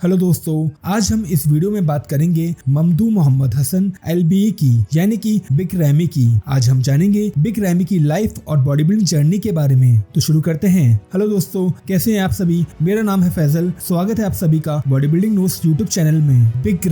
Hello दोस्तों, आज हम इस वीडियो में बात करेंगे ममदू मोहम्मद हसन LBE की यानी कि बिग रैमी की। आज हम जानेंगे बिग रैमी की लाइफ और बॉडी बिल्डिंग जर्नी के बारे में। तो शुरू करते हैं। हेलो दोस्तों, कैसे हैं आप सभी। मेरा नाम है फैजल। स्वागत है आप सभी का body building notes YouTube channel में। बिग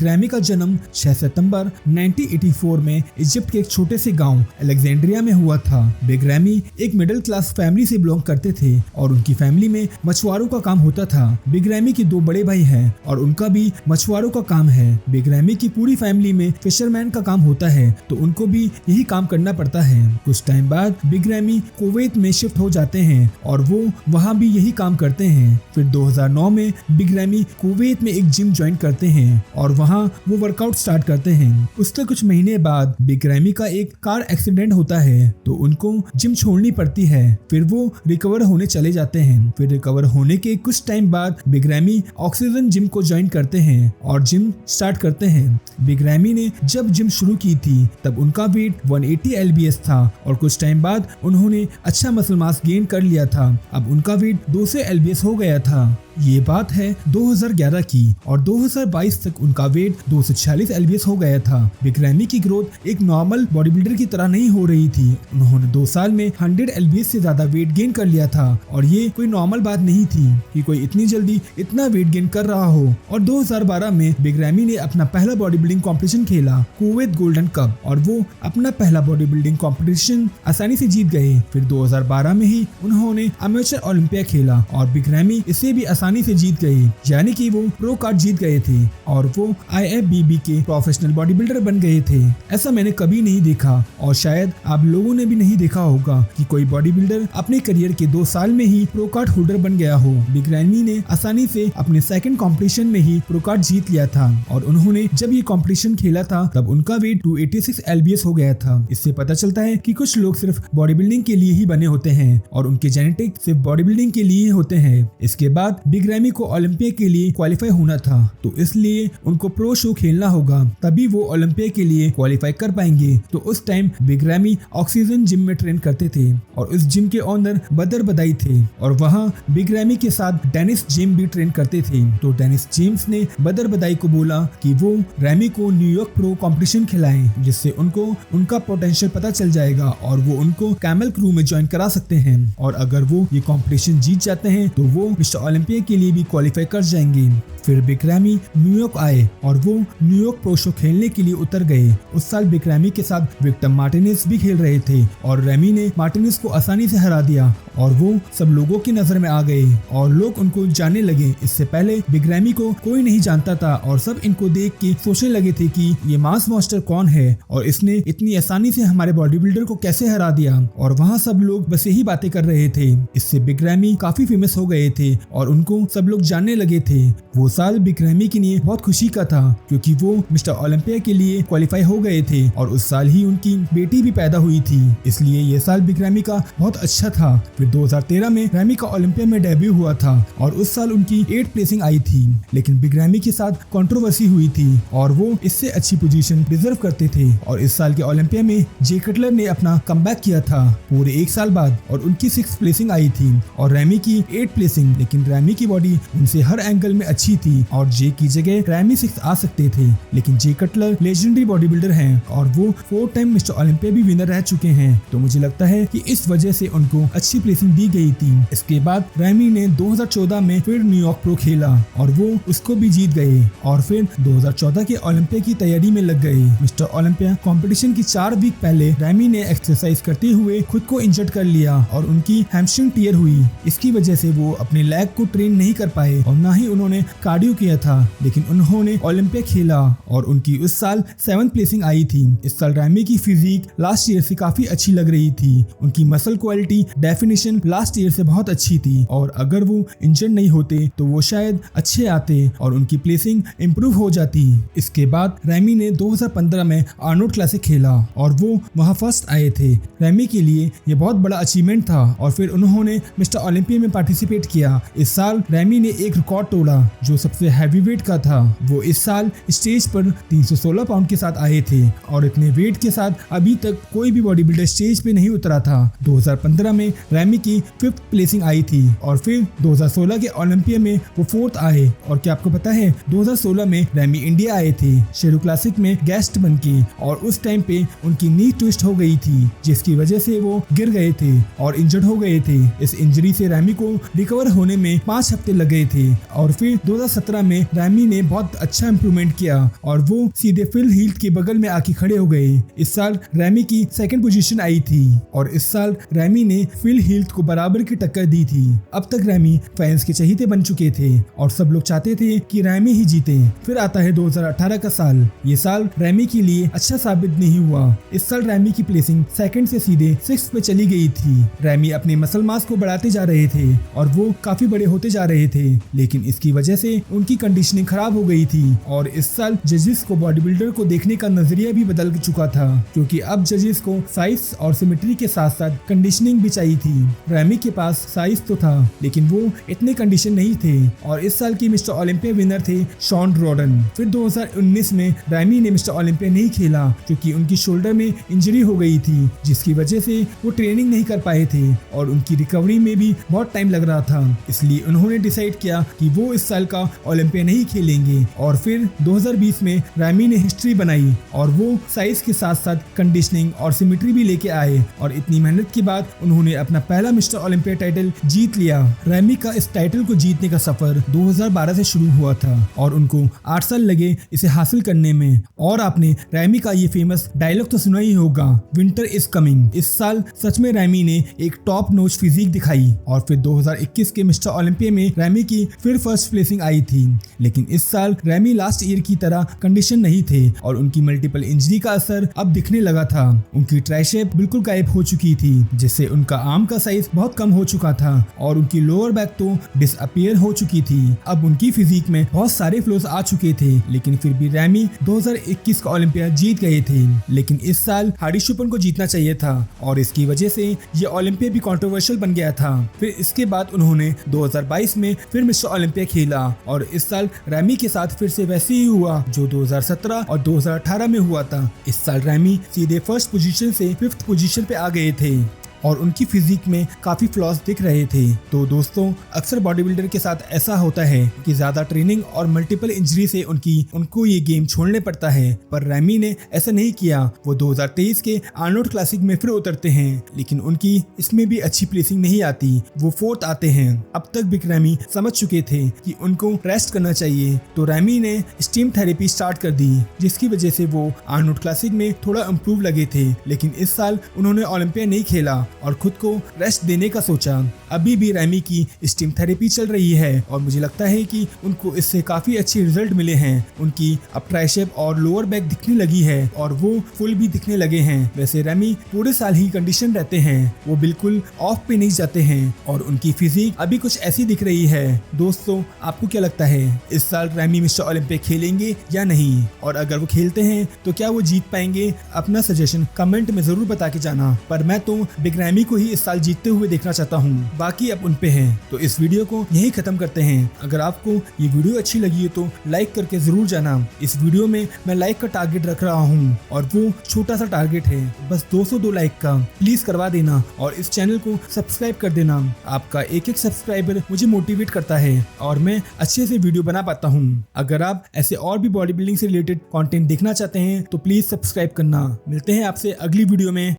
रैमी का जन्म 6 सितंबर 1984 में इजिप्ट के एक छोटे से गाँव अलेक्जेंड्रिया में हुआ था। बिग रैमी एक मिडिल क्लास फैमिली से बिलोंग करते थे और उनकी फैमिली में मछुआरों का काम होता था। बिग रैमी की 2 बड़े भाई हैं और उनका भी मछुआरों का काम है। बिग रैमी की पूरी फैमिली में फिशरमैन का काम होता है, तो उनको भी यही काम करना पड़ता है। कुछ टाइम बाद बिग रैमी कुवैत में शिफ्ट हो जाते हैं और वो वहाँ भी यही काम करते हैं। फिर 2009 में बिग रैमी कुवैत में एक जिम ज्वाइन करते हैं और वहाँ वो वर्कआउट स्टार्ट करते हैं। उसके कुछ महीने बाद बिग रैमी का एक कार एक्सीडेंट होता है, तो उनको जिम छोड़नी पड़ती है। फिर वो रिकवर होने चले जाते हैं। फिर रिकवर होने के कुछ टाइम बाद बिग रैमी ऑक्सीजन जिम को ज्वाइन करते हैं और जिम स्टार्ट करते हैं। बिग रैमी ने जब जिम शुरू की थी तब उनका वेट 180 lbs था और कुछ टाइम बाद उन्होंने अच्छा मसल मास गेन कर लिया था। अब उनका वेट 200 lbs हो गया था। ये बात है 2011 की और 2022 तक उनका वेट 246 lbs हो गया था। बिग रैमी की ग्रोथ एक नॉर्मल बॉडी बिल्डर की तरह नहीं हो रही थी। उन्होंने 2 साल में 100 lbs से ज्यादा वेट गेन कर लिया था और ये कोई नॉर्मल बात नहीं थी कि कोई इतनी जल्दी इतना वेट गेन कर रहा हो। और 2012 में बिग रैमी ने अपना पहला बॉडी बिल्डिंग कॉम्पिटिशन खेला, कुवैत गोल्डन कप, और वो अपना पहला बॉडी बिल्डिंग कॉम्पिटिशन आसानी से जीत गए। फिर 2012 में ही उन्होंने अमेचर ओलंपिया खेला और बिग रैमी इसे भी आसानी से जीत गए, यानी कि वो प्रो कार्ड जीत गए थे और वो IFBB के प्रोफेशनल बॉडी बिल्डर बन गए थे। ऐसा मैंने कभी नहीं देखा और शायद आप लोगों ने भी नहीं देखा होगा कि कोई बॉडी बिल्डर अपने करियर के 2 साल में ही प्रो कार्ड होल्डर बन गया हो। बिग रैमी ने आसानी से अपने सेकंड कंपटीशन में ही प्रो कार्ड जीत लिया था और उन्होंने जब ये कंपटीशन खेला था तब उनका वेट 286 lbs हो गया था। इससे पता चलता है कि कुछ लोग सिर्फ बॉडी बिल्डिंग के लिए ही बने होते हैं और उनके जेनेटिक सिर्फ बॉडी बिल्डिंग के लिए होते हैं। इसके बाद बिग रैमी को ओलंपिया के लिए क्वालिफाई होना था, तो इसलिए उनको प्रो शो खेलना होगा, तभी वो ओलंपिया के लिए क्वालिफाई कर पाएंगे। तो उस time big ramie oxygen gym में ट्रेन करते थे और उस जिम के ओनर बदर बदाई थे और वहाँ बिग रैमी के साथ डेनिस जेम्स भी ट्रेन करते थे। तो डेनिस जेम्स ने बदर बदाई को बोला कि वो रैमी को न्यूयॉर्क प्रो कंपटीशन खिलाएं, जिससे उनको उनका पोटेंशियल पता चल जाएगा और वो उनको कैमल क्रू में ज्वाइन करा सकते हैं और अगर वो ये कंपटीशन जीत जाते हैं तो वो मिस्टर ओलंपिया के लिए भी क्वालिफाई कर जाएंगे। फिर बिग रैमी न्यूयॉर्क आए और वो न्यूयॉर्क प्रो शो खेलने के लिए उतर गए। उस साल बिग रैमी के साथ विक्टर मार्टिनेज भी खेल रहे थे और रैमी ने मार्टिनेज को आसानी से हरा दिया और वो सब लोगों की नजर में आ गए और लोग उनको जानने लगे। इससे पहले बिग रैमी को कोई नहीं जानता था और सब इनको देख के सोचने लगे थे कि ये मास मास्टर कौन है और इसने इतनी आसानी से हमारे बॉडी बिल्डर को कैसे हरा दिया। और वहाँ सब लोग बस यही बातें कर रहे थे। इससे बिग रैमी काफी फेमस हो गए थे और उनको सब लोग जानने लगे थे। वो साल बिग रैमी के लिए बहुत खुशी का था क्योंकि वो मिस्टर ओलंपिया के लिए क्वालिफाई हो गए थे और उस साल ही उनकी बेटी भी पैदा हुई थी, इसलिए ये साल बिग रैमी का बहुत अच्छा था। फिर 2013 में रैमी का ओलंपिया में डेब्यू हुआ था और उस साल उनकी 8th प्लेसिंग आई थी, लेकिन बिग रैमी के साथ कंट्रोवर्सी हुई थी और वो इससे अच्छी पोजीशन डिजर्व करते थे। और इस साल के ओलंपिया में जे कटलर ने अपना कमबैक किया था पूरे 1 साल बाद और उनकी 6th प्लेसिंग आई थी और रैमी की 8th प्लेसिंग, लेकिन रैमी की बॉडी उनसे हर एंगल में अच्छी थी और जे की जगह रैमी 6th आ सकते थे। लेकिन जे कटलर लेजेंडरी बॉडी बिल्डर हैं और वो 4 टाइम मिस्टर ओलंपिया भी विनर रह चुके हैं, तो मुझे लगता है कि इस वजह से उनको अच्छी प्लेसिंग दी गई थी। इसके बाद रैमी ने 2014 में फिर न्यूयॉर्क प्रो खेला और वो उसको भी जीत गए और फिर 2014 के ओलंपिया की तैयारी में लग गए। मिस्टर ओलंपिया कंपटीशन की 4 वीक पहले रैमी ने एक्सरसाइज करते हुए खुद को इंजर्ड कर लिया और उनकी हैमस्ट्रिंग टियर हुई। इसकी वजह से वो अपने लेग को ट्रेन नहीं कर पाए और ना ही उन्होंने कार्डियो किया था, लेकिन उन्होंने ओलंपिया खेला और उनकी उस साल 7th प्लेसिंग आई थी। इस साल रैमी की फिजिक लास्ट ईयर से काफी अच्छी लग रही थी। उनकी muscle quality definition last year से बहुत अच्छी थी और अगर वो इंजर्ड नहीं होते तो वो शायद अच्छे आते और उनकी प्लेसिंग इम्प्रूव हो जाती। इसके बाद रैमी ने 2015 में आर्नोल्ड क्लासिक खेला और वो वहाँ फर्स्ट आए थे। रैमी के लिए ये बहुत बड़ा अचीवमेंट था और फिर उन्होंने मिस्टर ओलंपिया में पार्टिसिपेट किया। इस साल रैमी ने एक रिकॉर्ड तोड़ा जो सबसे हैवी वेट का था। वो इस साल स्टेज पर 316 पाउंड के साथ आए थे और इतने वेट के साथ अभी तक कोई भी बॉडी बिल्डर स्टेज पे नहीं उतरा था। 2015 में रैमी की 5th प्लेसिंग आई थी और फिर 2016 के ओलंपिया में वो 4th आए। और क्या आपको पता है 2016 में रैमी इंडिया आए थे शेरू क्लासिक में गेस्ट बन के, और उस टाइम पे उनकी नी ट्विस्ट हो गई थी जिसकी वजह से वो गिर गए थे और इंजर्ड हो गए थे। इस इंजरी से रैमी को रिकवर होने में 5 हफ्ते लग गए थे और फिर 2017 में रैमी ने बहुत अच्छा इंप्रूवमेंट किया और वो सीधे फिल हील्थ के बगल में आके खड़े हो गए। इस साल रैमी की 2nd पोजीशन आई थी और इस साल रैमी ने फिल हील्थ को बराबर की टक्कर दी थी। अब तक रैमी फैंस के चहीते बन चुके थे और सब लोग चाहते थे कि रैमी ही जीते। फिर आता है 2018 का साल। ये साल रैमी के लिए अच्छा साबित नहीं हुआ। इस साल रैमी की प्लेसिंग 2nd से सीधे 6th पे चली गई थी। रैमी अपने मसल मास को बढ़ाते जा रहे थे और वो काफी बड़े होते जा रहे थे, लेकिन इसकी वजह से उनकी कंडीशनिंग खराब हो गई थी। और इस साल जजेस को बॉडी बिल्डर को देखने का नजरिया भी बदल चुका था, क्योंकि अब जजेस को साइज और सिमेट्री के साथ साथ कंडीशनिंग भी चाहिए थी। रैमी के पास साइज तो था लेकिन वो इतने कंडीशन नहीं थे और इस साल की मिस्टर ओलंपिया विनर थे शॉन रॉडन। फिर 2019 में रैमी ने मिस्टर ओलंपिया नहीं खेला क्योंकि उनकी शोल्डर में इंजरी हो गई थी, जिसकी वजह से वो ट्रेनिंग नहीं कर पाए थे और उनकी रिकवरी में भी बहुत टाइम लग रहा था। इसलिए उन्होंने डिसाइड किया कि वो इस साल का ओलंपिया नहीं खेलेंगे। और फिर 2020 में रैमी ने हिस्ट्री बनाई और वो साइज के साथ साथ कंडीशनिंग और सिमेट्री भी लेके आए और इतनी मेहनत के बाद उन्होंने अपना पहला मिस्टर ओलंपिया टाइटल जीत लिया। रैमी का इस टाइटल को जीतने का सफर 2012 से शुरू हुआ था और उनको 8 साल लगे इसे हासिल करने में। और आपने रैमी का ये फेमस डायलॉग तो सुना ही होगा, विंटर इज कमिंग। इस साल सच में रैमी ने एक टॉप नॉच फिजिक दिखाई और फिर 2021 के मिस्टर ओलंपिया में रैमी की फिर फर्स्ट प्लेसिंग आई थी। लेकिन इस साल रैमी लास्ट ईयर की तरह कंडीशन नहीं थे और उनकी मल्टीपल इंजरी का असर अब दिखने लगा था। उनकी ट्राइसेप बिल्कुल गायब हो चुकी थी, जिससे उनका आर्म का साइज बहुत कम हो चुका था और उनकी लोअर बैक तो डिसअपियर हो चुकी थी। अब उनकी फिजिक में बहुत सारे फ्लोज आ चुके थे, लेकिन फिर भी रैमी 2021 का ओलंपिया जीत गए थे। लेकिन इस साल हार्डी शुपन को जीतना चाहिए था और इसकी वजह से ये ओलंपिया भी कंट्रोवर्शियल बन गया था। फिर इसके बाद उन्होंने 2022 में फिर मिस्टर ओलंपिया खेला और इस साल रैमी के साथ फिर से वैसे ही हुआ जो 2017 और 2018 में हुआ था। इस साल रैमी सीधे फर्स्ट पोजीशन से 5th पोजीशन पे आ गए थे और उनकी फिजिक में काफी फ्लॉज दिख रहे थे। तो दोस्तों, अक्सर बॉडी बिल्डर के साथ ऐसा होता है कि ज्यादा ट्रेनिंग और मल्टीपल इंजरी से उनको ये गेम छोड़ने पड़ता है, पर रैमी ने ऐसा नहीं किया। वो 2023 के आर्नोल्ड क्लासिक में फिर उतरते हैं, लेकिन उनकी इसमें भी अच्छी प्लेसिंग नहीं आती, वो 4th आते हैं। अब तक बिग रैमी समझ चुके थे कि उनको रेस्ट करना चाहिए, तो रैमी ने स्टीम थेरेपी स्टार्ट कर दी, जिसकी वजह से वो आर्नोल्ड क्लासिक में थोड़ा इम्प्रूव लगे थे। लेकिन इस साल उन्होंने ओलंपिया नहीं खेला और खुद को रेस्ट देने का सोचा। अभी भी रैमी की स्टीम थेरेपी चल रही है और मुझे लगता है कि उनको इससे काफी अच्छे रिजल्ट मिले हैं। उनकी अब ट्राइसेप और लोअर बैक दिखने लगी है और वो फुल भी दिखने लगे हैं। वैसे रैमी पूरे साल ही कंडीशन रहते हैं, वो बिल्कुल ऑफ पे नहीं जाते हैं और उनकी फिजिक अभी कुछ ऐसी दिख रही है। दोस्तों, आपको क्या लगता है, इस साल रैमी मिस्टर ओलंपिया खेलेंगे या नहीं? और अगर वो खेलते हैं तो क्या वो जीत पाएंगे? अपना सजेशन कमेंट में जरूर बता के जाना। पर मैं तो बिग रैमी को ही इस साल जीतते हुए देखना चाहता हूँ, बाकी अब उन पे है। तो इस वीडियो को यही खत्म करते हैं। अगर आपको ये वीडियो अच्छी लगी है तो लाइक करके जरूर जाना। इस वीडियो में मैं लाइक का टारगेट रख रहा हूँ और वो छोटा सा टारगेट है, बस 202 लाइक का। प्लीज करवा देना और इस चैनल को सब्सक्राइब कर देना। आपका एक सब्सक्राइबर मुझे मोटिवेट करता है और मैं अच्छे से वीडियो बना पाता हूँ। अगर आप ऐसे और भी बॉडी बिल्डिंग से रिलेटेड कंटेंट देखना चाहते हैं तो प्लीज सब्सक्राइब करना। मिलते हैं आपसे अगली वीडियो में।